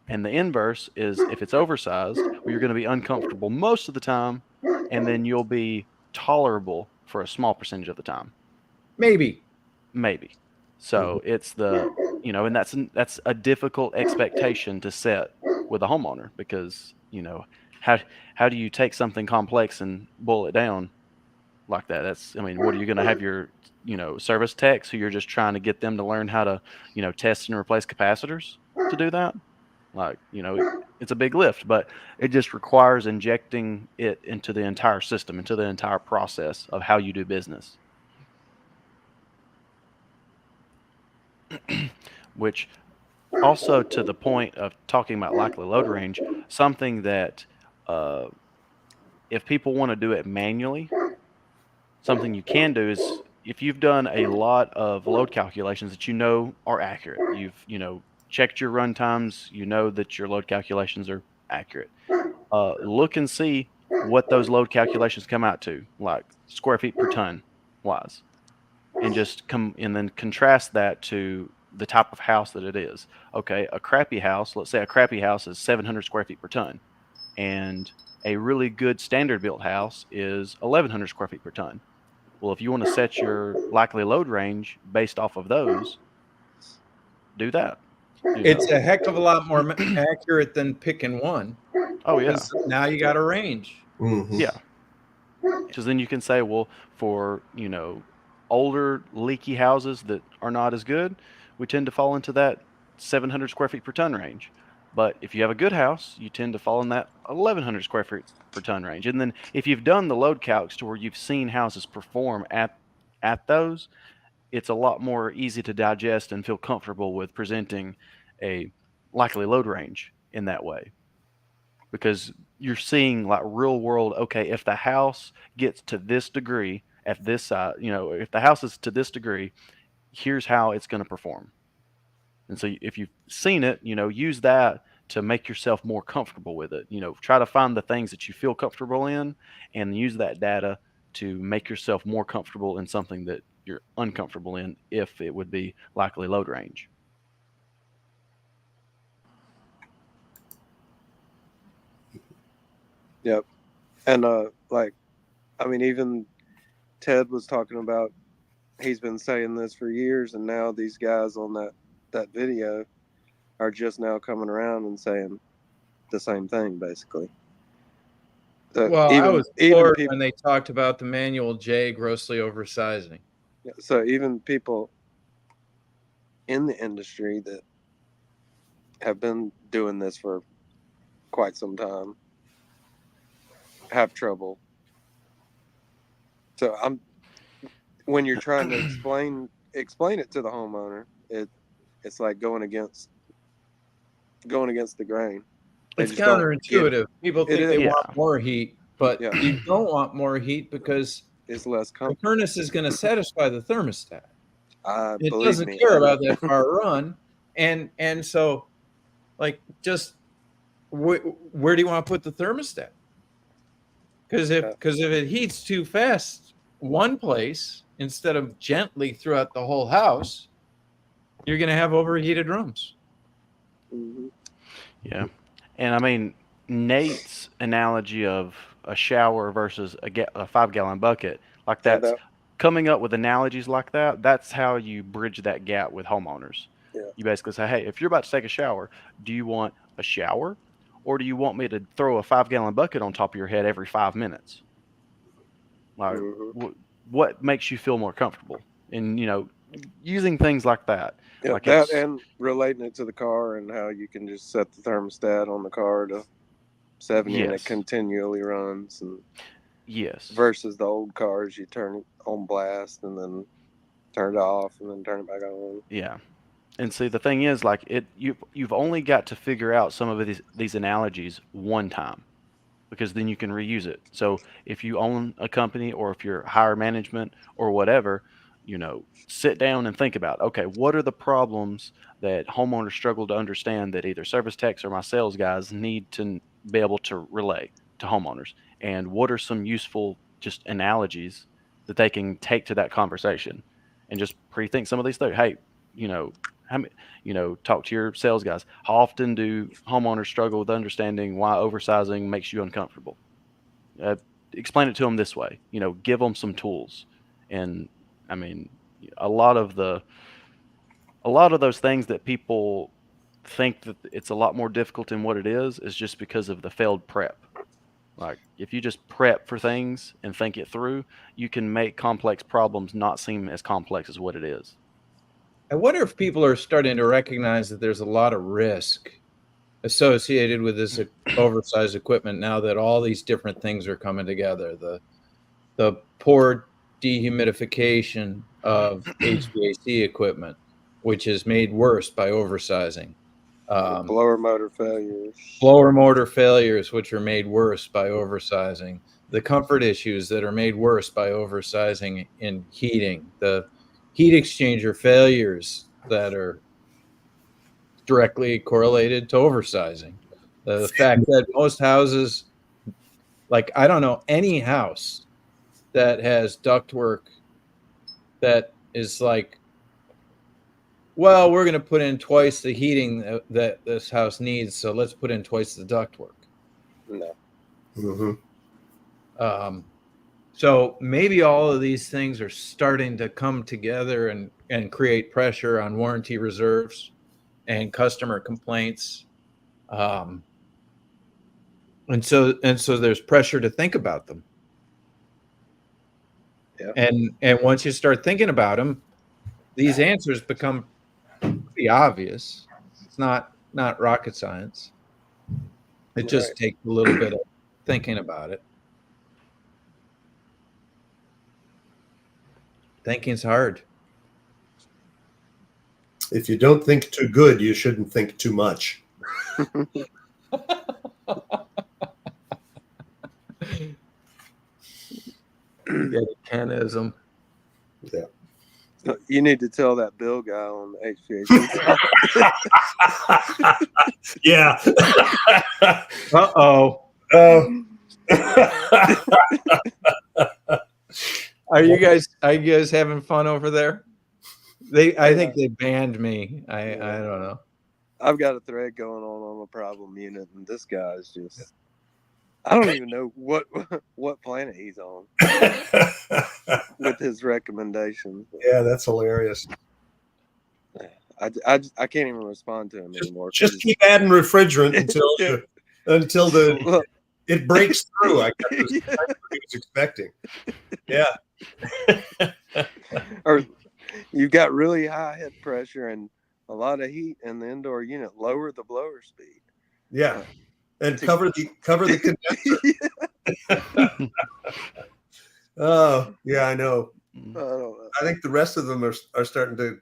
And the inverse is if it's oversized, well, you're going to be uncomfortable most of the time, and then you'll be tolerable for a small percentage of the time. Maybe. So it's the, you know, and that's a difficult expectation to set with a homeowner, because, you know, how do you take something complex and boil it down like that? That's, I mean, what are you going to have your, you know, service techs who you're just trying to get them to learn how to, you know, test and replace capacitors to do that? Like, you know, it's a big lift, but it just requires injecting it into the entire system, into the entire process of how you do business. Which also, to the point of talking about likely load range, something that if people want to do it manually, something you can do is, if you've done a lot of load calculations that you know are accurate, you've, you know, checked your run times, you know that your load calculations are accurate, look and see what those load calculations come out to, like square feet per ton wise, and just come and then contrast that to the type of house that it is. Okay, a crappy house, let's say a crappy house is 700 square feet per ton, and a really good standard built house is 1,100 square feet per ton. Well, if you want to set your likely load range based off of those, do that. You It's know. a heck of a lot more accurate than picking one. Oh yeah. 'Cause now you got a range. Mhm. Yeah. Because then you can say, well, for older leaky houses that are not as good, we tend to fall into that 700 square feet per ton range. But if you have a good house, you tend to fall in that 1,100 square feet per ton range. And then if you've done the load calcs to where you've seen houses perform at those, it's a lot more easy to digest and feel comfortable with presenting a likely load range in that way, because you're seeing like real world. Okay, if the house gets to this degree at this size, if the house is to this degree, here's how it's going to perform. And so if you've seen it, use that to make yourself more comfortable with it. Try to find the things that you feel comfortable in and use that data to make yourself more comfortable in something that you're uncomfortable in, if it would be likely load range. Yep. And even Ted was talking about, he's been saying this for years, and now these guys on that video are just now coming around and saying the same thing, basically. Well, I was even floored people, when they talked about the Manual J grossly oversizing. so even people in the industry that have been doing this for quite some time have trouble. So when you're trying to explain it to the homeowner, it's like going against the grain. They It's just don't get it. counterintuitive. People It think they is. Yeah. want more heat, but Yeah. you don't want more heat because It's less the comfortable. furnace is going to satisfy the thermostat. It Believe doesn't me, care I know. about that far run, and so like just where do you want to put the thermostat? Because if it heats too fast one place instead of gently throughout the whole house, you're going to have overheated rooms. Mhm. Yeah. And I mean, Nate's analogy of a shower versus a 5-gallon bucket, like Yeah, that's coming up with analogies like that. That's how you bridge that gap with homeowners. Yeah. You basically say, hey, if you're about to take a shower, do you want a shower, or do you want me to throw a 5-gallon bucket on top of your head every 5 minutes? Like, Mhm. what makes you feel more comfortable? And, using things like that. Yeah, Like that it's, and relating it to the car and how you can just set the thermostat on the car to 70 and it yes. continually runs, and Yes. versus the old cars, you turn it on blast and then turn it off and then turn it back on. Yeah. And see, the thing is, like you've only got to figure out some of these analogies one time, because then you can reuse it. So if you own a company, or if you're higher management or whatever, sit down and think about, okay, what are the problems that homeowners struggle to understand that either service techs or my sales guys need to be able to relay to homeowners, and what are some useful just analogies that they can take to that conversation, and just pre-think some of these things. Hey, how many, talk to your sales guys. How often do homeowners struggle with understanding why oversizing makes you uncomfortable? Explain it to them this way. Give them some tools. And I mean, a lot of those things that people think that it's a lot more difficult than what it is just because of the failed prep. Like, if you just prep for things and think it through, you can make complex problems not seem as complex as what it is. I wonder if people are starting to recognize that there's a lot of risk associated with this oversized equipment now that all these different things are coming together. The poor dehumidification of HVAC equipment, which is made worse by oversizing. Blower motor failures. Blower motor failures, which are made worse by oversizing. The comfort issues that are made worse by oversizing in heating. The heat exchanger failures that are directly correlated to oversizing. The fact that most houses, like I don't know any house that has ductwork that is like, well, we're going to put in twice the heating that this house needs, so let's put in twice the ductwork. No. Mhm. So maybe all of these things are starting to come together and create pressure on warranty reserves and customer complaints. And so there's pressure to think about them. Yeah. And once you start thinking about them, these answers become pretty obvious. It's not rocket science. It just takes a little bit of thinking about it. Thinking's hard. If you don't think too good, you shouldn't think too much. Canism. Yeah. You need to tell that Bill guy on the HVAC. Yeah. Uh-oh. Are you guys having fun over there? I think they banned me. I don't know. I've got a thread going on a problem unit, and this guy is just. I don't even know what planet he's on with his recommendations. Yeah, that's hilarious. I can't even respond to him anymore. Just keep adding refrigerant until it breaks through. I guess is what he was expecting. Yeah. Or you've got really high head pressure and a lot of heat in the indoor unit. Lower the blower speed. Yeah. And cover the condenser. Oh, yeah, I know. I think the rest of them are starting to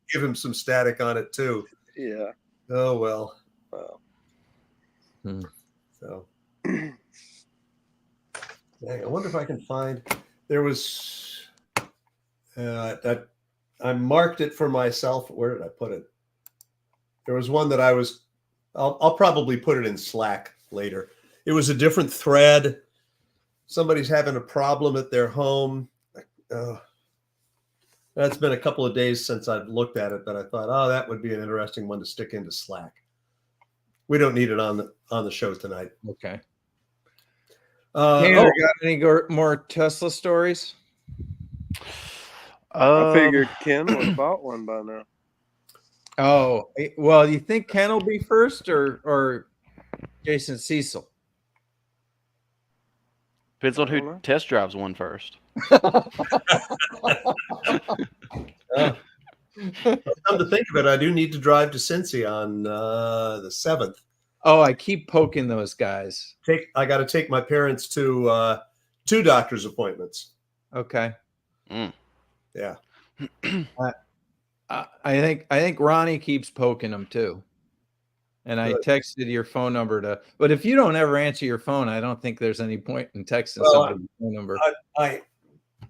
give him some static on it too. Yeah. Oh well. Wow. So dang, I wonder if I can find. There was that I marked it for myself. Where did I put it? There was one that I'll probably put it in Slack later. It was a different thread. Somebody's having a problem at their home. That's been a couple of days since I've looked at it, but I thought, that would be an interesting one to stick into Slack. We don't need it on the show tonight. Okay. Tanner, got any more Tesla stories? I figured Ken would have bought one by now. Oh, well, you think Ken will be first or Jason Cecil? Depends on who test drives one first. Come to think of it, I do need to drive to Cincy on the 7th. Oh, I keep poking those guys. I got to take my parents to 2 doctor's appointments. Okay. Yeah. I think Ronnie keeps poking them too. And I texted your phone number but if you don't ever answer your phone, I don't think there's any point in texting somebody's phone number.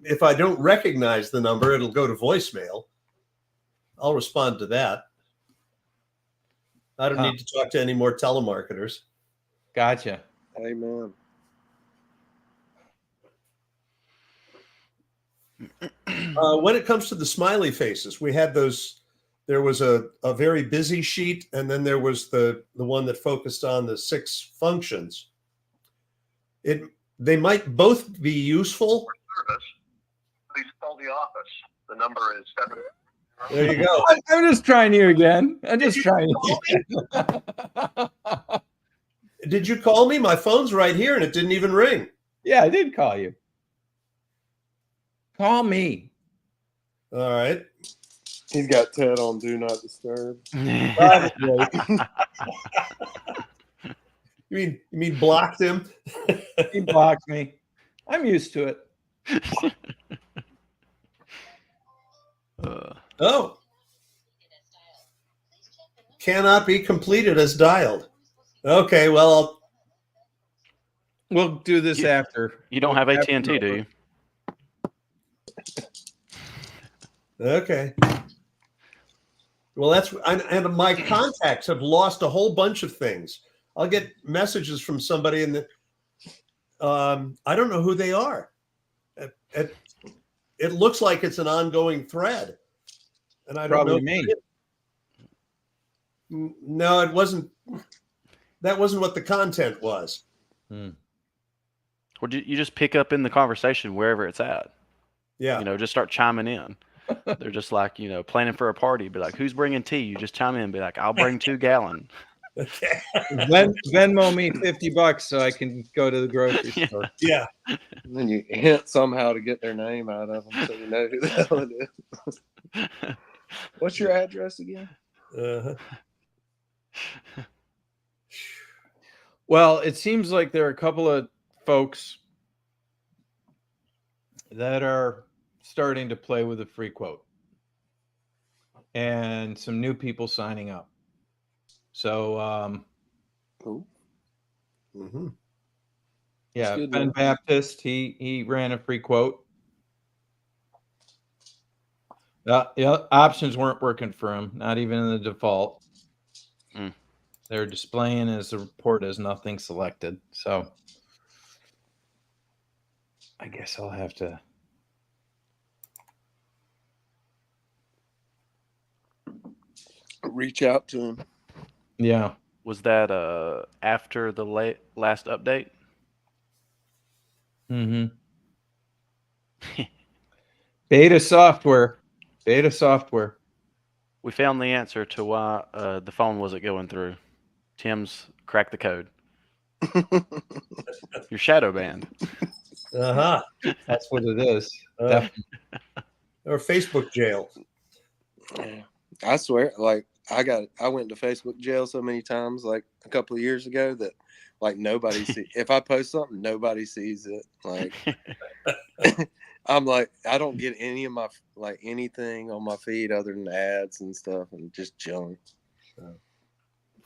If I don't recognize the number, it'll go to voicemail. I'll respond to that. I don't need to talk to any more telemarketers. Gotcha. Amen. When it comes to the smiley faces, we had those. There was a very busy sheet, and then there was the one that focused on the 6 functions. They might both be useful. Service, please call the office. The number is 7. There you go. I'm just trying you again. I'm just trying you again. Did you call me? My phone's right here, and it didn't even ring. Yeah, I did call you. Call me. All right. He's got Ted on Do Not Disturb. You mean blocked him? He blocked me. I'm used to it. Oh. Cannot be completed as dialed. Okay, well, we'll do this after. You don't have AT&T, do you? Okay. Well, and my contacts have lost a whole bunch of things. I'll get messages from somebody and I don't know who they are. It looks like it's an ongoing thread, and I don't Probably know. me. No, it wasn't. That wasn't what the content was. Or you just pick up in the conversation wherever it's at. Yeah. Just start chiming in. They're just like, planning for a party. Be like, who's bringing tea? You just chime in and be like, I'll bring 2 gallon. Okay. Venmo me $50 so I can go to the grocery store. Yeah. And then you hint somehow to get their name out of them so you know who the hell it is. What's your address again? Uh-huh. Well, it seems like there are a couple of folks that are starting to play with a free quote and some new people signing up. So, Cool. Mm-hmm. yeah, good, Ben man. Baptist, he ran a free quote. The options weren't working for him, not even in the default. Mm. They're displaying as the report as nothing selected. So I guess I'll have to. Reach out to him. Yeah. Was that after the last update? Mm-hmm. Beta software. We found the answer to why the phone wasn't going through. Tim's cracked the code. You're shadow banned. Uh-huh. That's what it is. Definitely. Or Facebook jail. Yeah. I swear, like I went to Facebook jail so many times, like a couple of years ago, that like nobody see. If I post something, nobody sees it. Like I'm like, I don't get any of my like anything on my feed other than ads and stuff and just junk.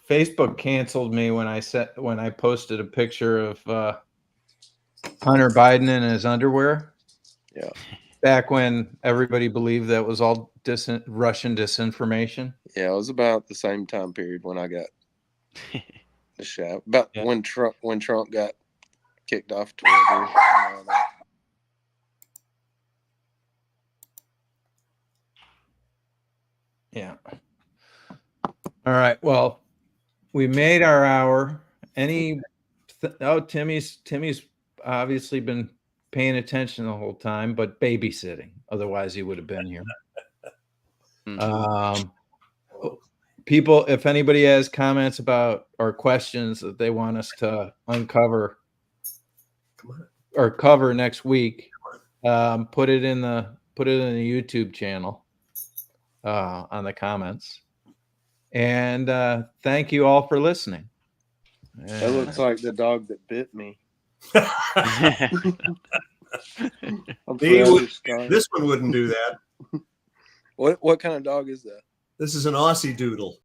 Facebook canceled me when I posted a picture of Hunter Biden in his underwear. Yeah. Back when everybody believed that was all Russian disinformation. Yeah, it was about the same time period when I got the shot. About Yeah. when Trump got kicked off Twitter. And all that. Yeah. All right. Well, we made our hour. Timmy's obviously been paying attention the whole time, but babysitting. Otherwise, he would have been here. People, if anybody has comments about or questions that they want us to uncover or cover next week, put it in the YouTube channel on the comments. And thank you all for listening. That looks like the dog that bit me. This one wouldn't do that. What kind of dog is that? This is an Aussie Doodle.